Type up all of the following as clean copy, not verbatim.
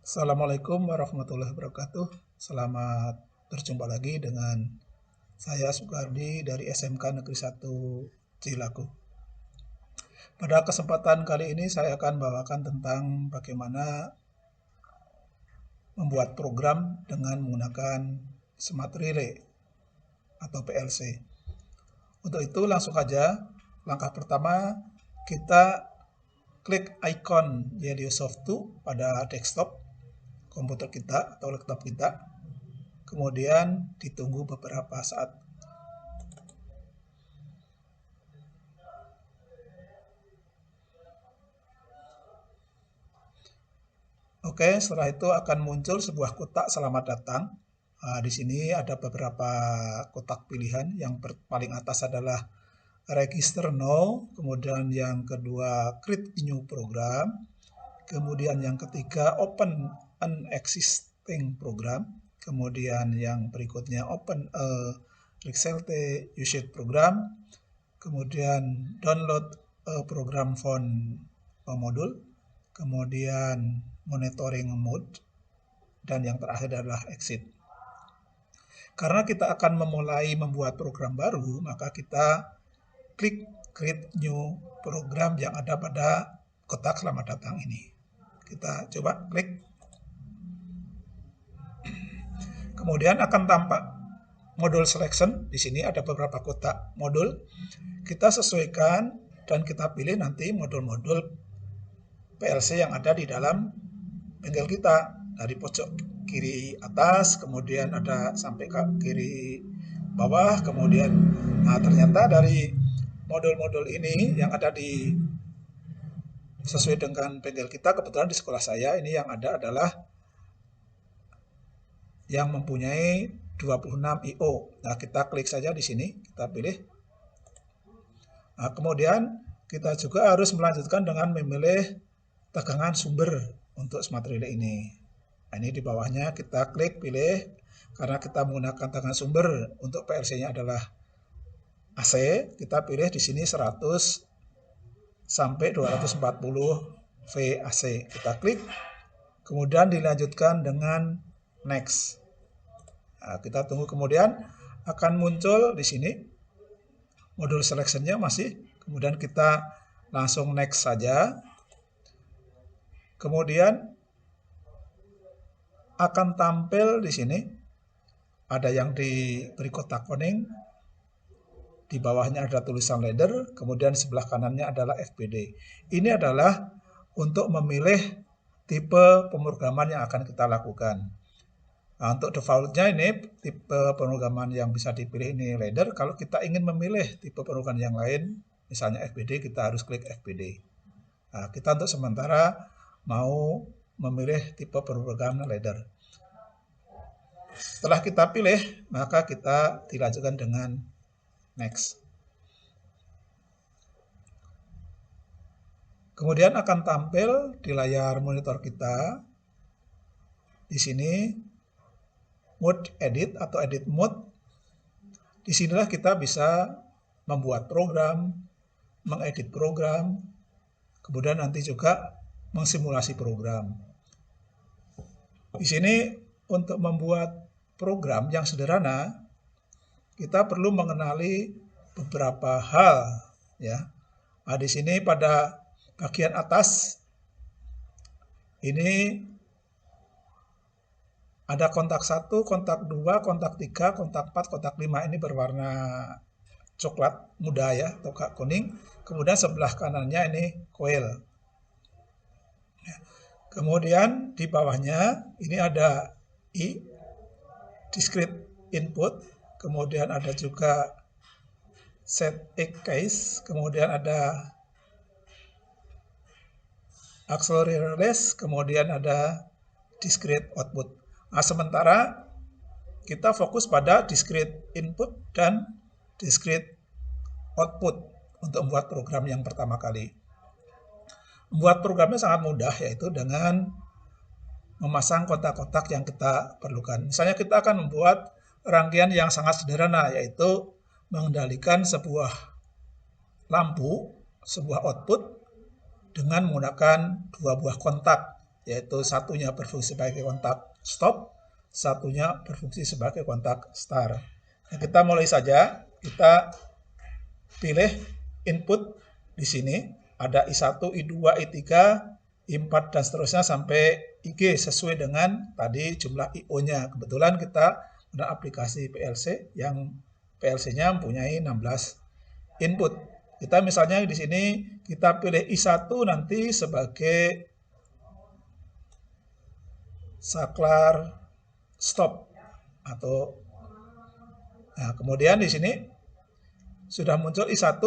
Assalamualaikum warahmatullahi wabarakatuh. Selamat berjumpa lagi dengan saya Sukardi dari SMK Negeri 1 Cilaku. Pada kesempatan kali ini saya akan bawakan tentang bagaimana membuat program dengan menggunakan Smart Relay atau PLC. Untuk itu langsung saja, langkah pertama kita klik icon Yellowsoft 2 pada desktop komputer kita atau laptop kita. Kemudian ditunggu beberapa saat. Oke, setelah itu akan muncul sebuah kotak selamat datang. Di sini ada beberapa kotak pilihan. Yang paling atas adalah Register Now, kemudian yang kedua Create New Program, kemudian yang ketiga Open an Existing Program, kemudian yang berikutnya Open a Recently Used Program, kemudian Download a Program from a Module, kemudian Monitoring Mode, dan yang terakhir adalah Exit. Karena kita akan memulai membuat program baru, maka kita klik Create New Program yang ada pada kotak selamat datang ini. Kita coba klik. Kemudian akan tampak modul selection. Di sini ada beberapa kotak modul. Kita sesuaikan dan kita pilih nanti modul-modul PLC yang ada di dalam bengkel kita. Dari pojok kiri atas, kemudian ada sampai ke kiri bawah, kemudian ternyata dari modul-modul ini yang ada di sesuai dengan bengkel kita, kebetulan di sekolah saya ini yang ada adalah yang mempunyai 26 IO. Nah, kita klik saja di sini, kita pilih. Nah, kemudian kita juga harus melanjutkan dengan memilih tegangan sumber untuk Smart Relay ini. Nah, ini di bawahnya kita klik pilih, karena kita menggunakan tegangan sumber untuk PLC-nya adalah AC, kita pilih di sini 100 sampai 240 VAC. Kita klik, kemudian dilanjutkan dengan next. Nah, kita tunggu, kemudian akan muncul di sini modul selection-nya masih, kemudian kita langsung next saja. Kemudian akan tampil di sini ada yang diberi kotak kuning, di bawahnya ada tulisan ladder, kemudian sebelah kanannya adalah FPD. Ini adalah untuk memilih tipe pemrograman yang akan kita lakukan. Nah, untuk defaultnya ini tipe pemrograman yang bisa dipilih ini ladder. Kalau kita ingin memilih tipe pemrograman yang lain, misalnya FPD, kita harus klik FPD. Nah, kita untuk sementara mau memilih tipe pemrograman ladder. Setelah kita pilih, maka kita dilanjutkan dengan next. Kemudian akan tampil di layar monitor kita di sini mode edit atau edit mode. Disinilah kita bisa membuat program, mengedit program, kemudian nanti juga mengsimulasi program. Di sini untuk membuat program yang sederhana, kita perlu mengenali beberapa hal, ya. Nah, di sini pada bagian atas ini ada kontak 1, kontak 2, kontak 3, kontak 4, kontak 5. Ini berwarna coklat muda ya, atau kuning. Kemudian sebelah kanannya ini coil. Kemudian di bawahnya ini ada I, discrete input. Kemudian ada juga set X case. Kemudian ada auxiliary release. Kemudian ada discrete output. Nah, sementara kita fokus pada discrete input dan discrete output untuk membuat program yang pertama kali. Membuat programnya sangat mudah, yaitu dengan memasang kotak-kotak yang kita perlukan. Misalnya kita akan membuat rangkaian yang sangat sederhana, yaitu mengendalikan sebuah lampu, sebuah output dengan menggunakan 2 buah kontak. yaitu satunya berfungsi sebagai kontak stop, satunya berfungsi sebagai kontak start. Nah, kita mulai saja, kita pilih input di sini, ada I1, I2, I3, I4 dan seterusnya sampai IG sesuai dengan tadi jumlah IO-nya. Kebetulan kita ada aplikasi PLC yang PLC-nya mempunyai 16 input. Kita misalnya di sini kita pilih I1 nanti sebagai saklar stop atau nah, kemudian di sini sudah muncul I1.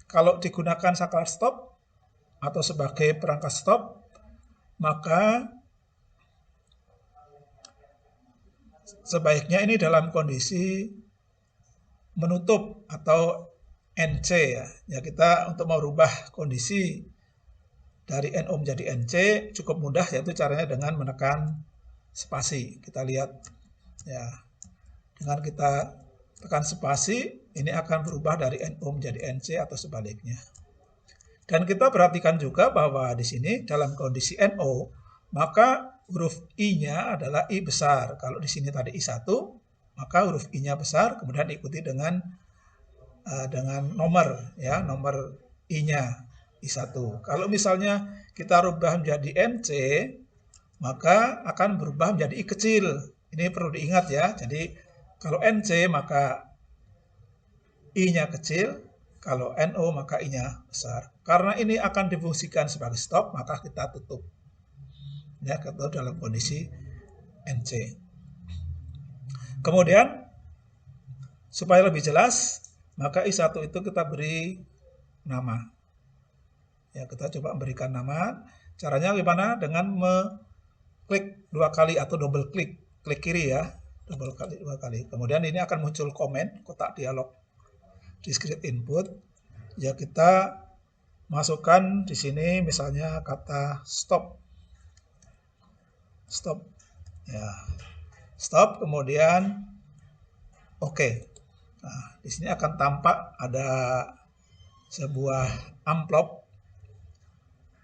Kalau digunakan saklar stop atau sebagai perangkat stop, maka sebaiknya ini dalam kondisi menutup atau NC ya. Ya, kita untuk merubah kondisi dari NO menjadi NC cukup mudah, yaitu caranya dengan menekan spasi. Kita lihat ya. Dengan kita tekan spasi, ini akan berubah dari NO menjadi NC atau sebaliknya. Dan kita perhatikan juga bahwa di sini dalam kondisi NO, maka huruf I-nya adalah I besar. Kalau di sini tadi I1, maka huruf I-nya besar, kemudian diikuti dengan nomor ya, nomor I-nya I1. Kalau misalnya kita rubah menjadi NC, maka akan berubah menjadi I kecil. Ini perlu diingat ya. Jadi kalau NC maka I-nya kecil, kalau NO maka I-nya besar. Karena ini akan difungsikan sebagai stop, maka kita tutup. Ya, kita dalam kondisi NC. Kemudian supaya lebih jelas, maka I1 itu kita beri nama. Ya, kita coba memberikan nama. Caranya gimana? Dengan mengklik 2 kali atau double klik. Klik kiri ya, double kali 2 kali. Kemudian ini akan muncul komen, kotak dialog discrete input. Ya, kita masukkan di sini misalnya kata stop. Stop. Ya. Stop, kemudian oke. Nah, di sini akan tampak ada sebuah amplop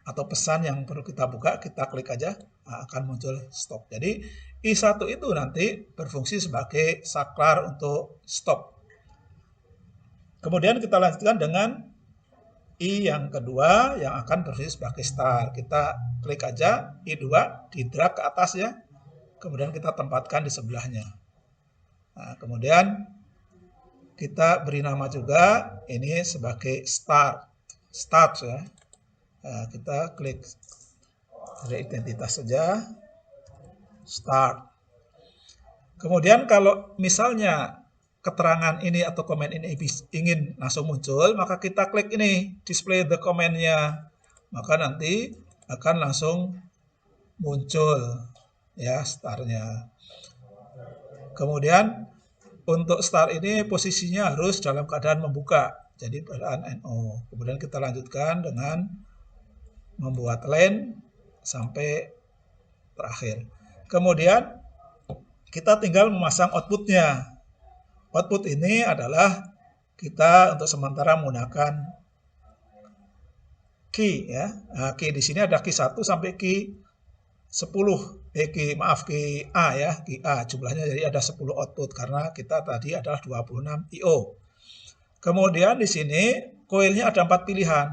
atau pesan yang perlu kita buka, kita klik aja, nah, akan muncul stop. Jadi I1 itu nanti berfungsi sebagai saklar untuk stop. Kemudian kita lanjutkan dengan I yang kedua yang akan berfungsi sebagai start. Kita klik aja I2, di-drag ke atas ya. Kemudian kita tempatkan di sebelahnya. Nah, kemudian kita beri nama juga ini sebagai start ya. Nah, kita klik dari identitas saja, start. Kemudian kalau misalnya keterangan ini atau komen ini ingin langsung muncul, maka kita klik ini, display the comment-nya. Maka nanti akan langsung muncul ya start-nya. Kemudian untuk start ini posisinya harus dalam keadaan membuka, jadi keadaan NO. Kemudian kita lanjutkan dengan membuat line sampai terakhir. Kemudian kita tinggal memasang outputnya. Output ini adalah kita untuk sementara menggunakan key ya. Nah, key di sini ada key 1 sampai key 10. Key A ya, key A. Jumlahnya jadi ada 10 output karena kita tadi adalah 26 IO. Kemudian di sini coilnya ada 4 pilihan.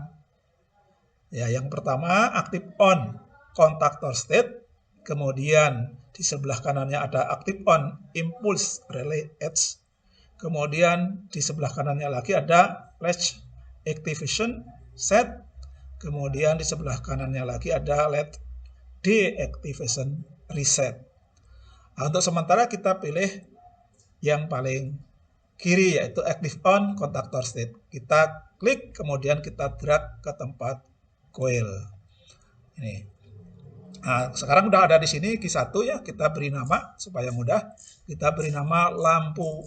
Ya, yang pertama aktif on contactor state. Kemudian di sebelah kanannya ada aktif on impulse relay edge. Kemudian di sebelah kanannya lagi ada latch activation set. Kemudian di sebelah kanannya lagi ada LED deactivation reset. Nah, untuk sementara kita pilih yang paling kiri yaitu active on contactor state. Kita klik kemudian kita drag ke tempat coil. Ini. Nah, sekarang udah ada di sini key 1 ya, kita beri nama supaya mudah. Kita beri nama lampu.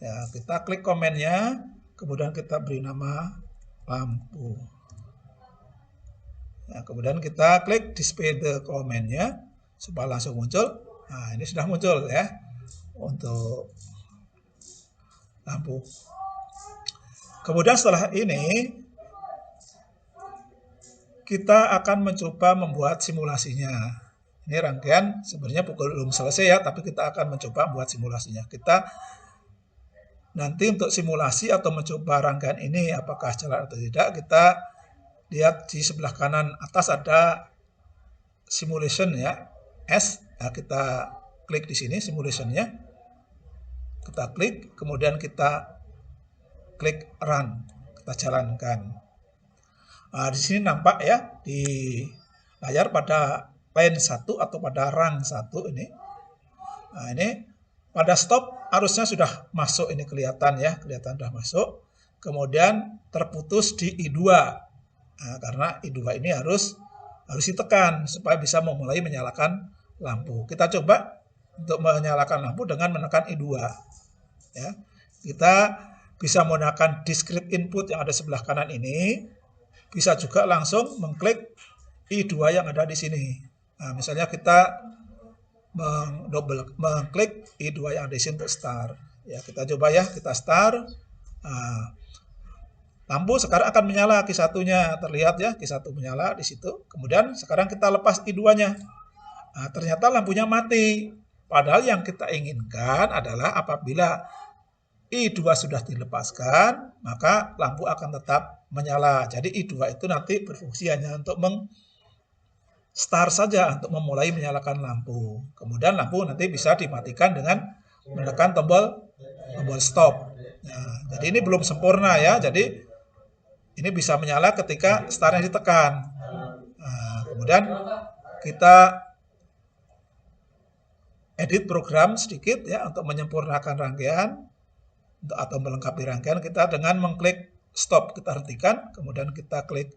Ya, kita klik komennya, kemudian kita beri nama lampu. Ya, kemudian kita klik display the comment-nya supaya langsung muncul. Nah, ini sudah muncul ya untuk lampu. Kemudian setelah ini kita akan mencoba membuat simulasinya. Ini rangkaian sebenarnya belum selesai ya, tapi kita akan mencoba membuat simulasinya. Kita nanti untuk simulasi atau mencoba rangkaian ini apakah jalan atau tidak, kita lihat di sebelah kanan atas ada simulation ya, S. Nah, kita klik di sini simulationnya. Kita klik, kemudian kita klik run, kita jalankan. Nah, di sini nampak ya di layar pada line 1 atau pada rang 1 ini. Nah, ini pada stop arusnya sudah masuk, ini kelihatan ya, kelihatan sudah masuk. Kemudian terputus di I2. Nah, karena I2 ini harus ditekan supaya bisa memulai menyalakan lampu. Kita coba untuk menyalakan lampu dengan menekan I2 ya. Kita bisa menggunakan discrete input yang ada sebelah kanan ini. Bisa juga langsung mengklik I2 yang ada di sini. Nah, misalnya kita mengklik I2 yang ada di sini untuk start. Ya, kita coba ya, kita start. Nah, lampu sekarang akan menyala, Q1-nya terlihat ya, Q1 menyala di situ. Kemudian sekarang kita lepas I2-nya. Nah, ternyata lampunya mati. Padahal yang kita inginkan adalah apabila I2 sudah dilepaskan, maka lampu akan tetap menyala. Jadi I2 itu nanti berfungsi hanya untuk start saja, untuk memulai menyalakan lampu. Kemudian lampu nanti bisa dimatikan dengan menekan tombol stop. Nah, jadi ini belum sempurna ya. Jadi ini bisa menyala ketika startnya ditekan. Nah, kemudian kita edit program sedikit ya untuk menyempurnakan rangkaian atau melengkapi rangkaian kita dengan mengklik stop, kita hentikan, kemudian kita klik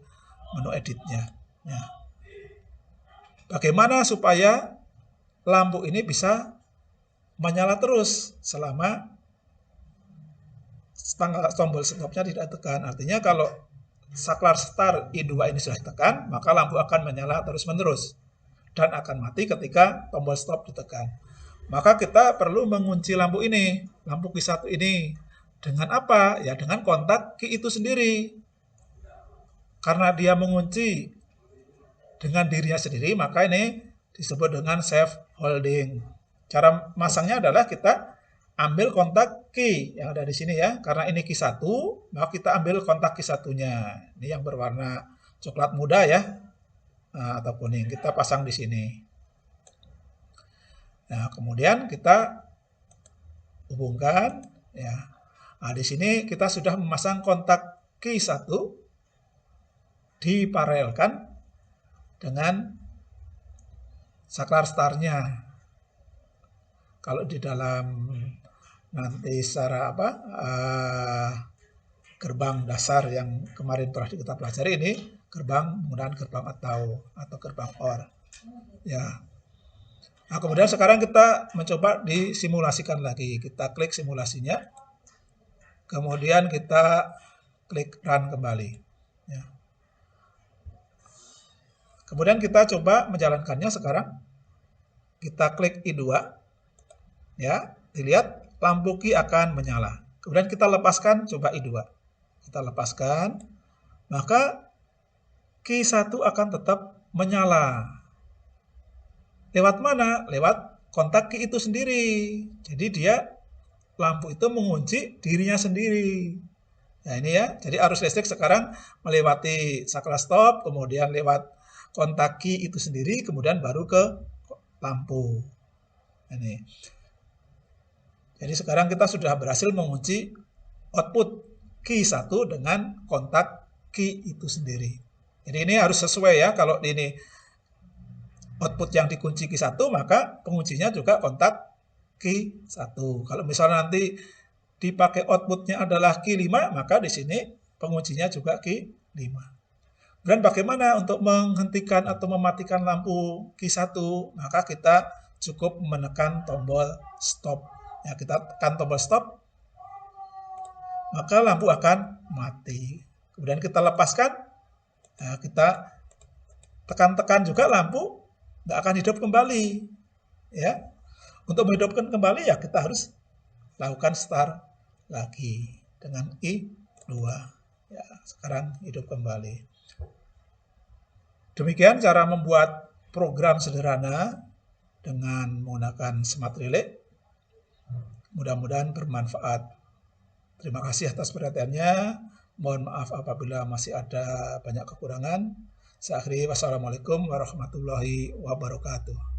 menu editnya. Ya. Bagaimana supaya lampu ini bisa menyala terus selama tombol stopnya tidak tekan. Artinya kalau saklar start I2 ini sudah ditekan, maka lampu akan menyala terus-menerus dan akan mati ketika tombol stop ditekan. Maka kita perlu mengunci lampu ini, lampu Q1 ini. Dengan apa? Ya dengan kontak Q itu sendiri. Karena dia mengunci dengan dirinya sendiri, maka ini disebut dengan safe holding. Cara masangnya adalah kita ambil kontak Q yang ada di sini ya. Karena ini Q1, maka kita ambil kontak Q1-nya. Ini yang berwarna coklat muda ya. Nah, atau kuning. Kita pasang di sini. Nah, kemudian kita hubungkan ya. Nah, di sini kita sudah memasang kontak Q1 diparalelkan dengan saklar startnya. Kalau di dalam nanti secara gerbang dasar yang kemarin telah kita pelajari, ini gerbang menggunakan gerbang atau gerbang OR. Ya. Nah, kemudian sekarang kita mencoba disimulasikan lagi. Kita klik simulasinya. Kemudian kita klik run kembali. Ya. Kemudian kita coba menjalankannya sekarang. Kita klik I2. Ya, dilihat lampu Q akan menyala. Kemudian kita lepaskan, coba I2. Kita lepaskan, maka Q1 akan tetap menyala. Lewat mana? Lewat kontak Q itu sendiri. Jadi dia lampu itu mengunci dirinya sendiri. Nah ini ya, jadi arus listrik sekarang melewati saklar stop, kemudian lewat kontak Q itu sendiri, kemudian baru ke lampu. Ini. Jadi sekarang kita sudah berhasil mengunci output Q1 dengan kontak Q itu sendiri. Jadi ini harus sesuai ya, kalau ini output yang dikunci Q1, maka penguncinya juga kontak Q1. Kalau misalnya nanti dipakai outputnya adalah Q5, maka di sini penguncinya juga Q5. Dan bagaimana untuk menghentikan atau mematikan lampu Q1? Maka kita cukup menekan tombol stop. Ya, kita tekan tombol stop, maka lampu akan mati. Kemudian kita lepaskan, nah kita tekan-tekan juga, lampu nggak akan hidup kembali. Ya, untuk menghidupkan kembali ya kita harus lakukan start lagi dengan I2. Ya, sekarang hidup kembali. Demikian cara membuat program sederhana dengan menggunakan Smart Relay. Mudah-mudahan bermanfaat. Terima kasih atas perhatiannya. Mohon maaf apabila masih ada banyak kekurangan. Saya akhiri, wassalamualaikum warahmatullahi wabarakatuh.